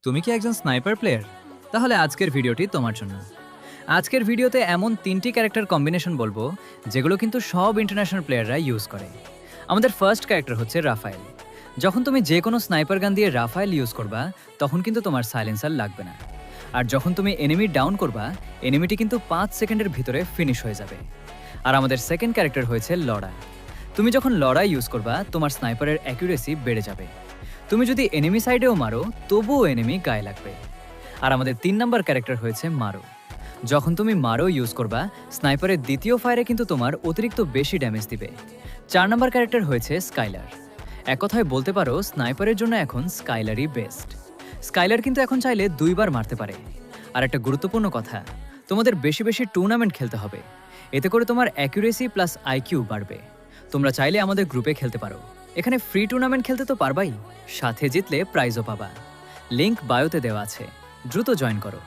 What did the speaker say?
তুমি কি একজন স্নাইপার প্লেয়ার? তাহলে আজকের ভিডিওটি তোমার জন্য। আজকের ভিডিওতে এমন 3টি ক্যারেক্টার কম্বিনেশন বলবো যেগুলো কিন্তু সব ইন্টারন্যাশনাল প্লেয়াররা ইউজ করে। আমাদের ফার্স্ট ক্যারেক্টার হচ্ছে রাফায়েল। যখন তুমি যে কোনো স্নাইপার গান দিয়ে রাফায়েল ইউজ করবা, তখন কিন্তু তোমার সাইলেন্সার লাগবে না। আর যখন তুমি এনিমি ডাউন করবা, এনিমিটি কিন্তু 5 সেকেন্ডের ভিতরে ফিনিশ হয়ে যাবে। আর আমাদের সেকেন্ড ক্যারেক্টার হয়েছে লড়া। তুমি যখন লড়া ইউজ করবা, তোমার স্নাইপারের অ্যাকুরেসি বেড়ে যাবে। তুমি যদি এনিমি সাইডেও মারো, তবুও এনিমি গায়ে লাগবে। আর আমাদের 3 নাম্বার ক্যারেক্টার হয়েছে মারো। যখন তুমি মারো ইউজ করবা, স্নাইপারের দ্বিতীয় ফায়ারে কিন্তু তোমার অতিরিক্ত বেশি ড্যামেজ দিবে। 4 নাম্বার ক্যারেক্টার হয়েছে স্কাইলার। এক কথায় বলতে পারো স্নাইপারের জন্য এখন স্কাইলারই বেস্ট। স্কাইলার কিন্তু এখন চাইলে 2 বার মারতে পারে। আর একটা গুরুত্বপূর্ণ কথা, তোমাদের বেশি বেশি টুর্নামেন্ট খেলতে হবে। এতে করে তোমার অ্যাকুরেসি প্লাস আইকিউ বাড়বে। তোমরা চাইলে আমাদের গ্রুপে খেলতে পারো। এখানে ফ্রি টুর্নামেন্ট খেলতে তো পারবাই, সাথে জিতলে প্রাইজও পাবা। লিংক বায়োতে দেওয়া আছে, দ্রুত জয়েন করো।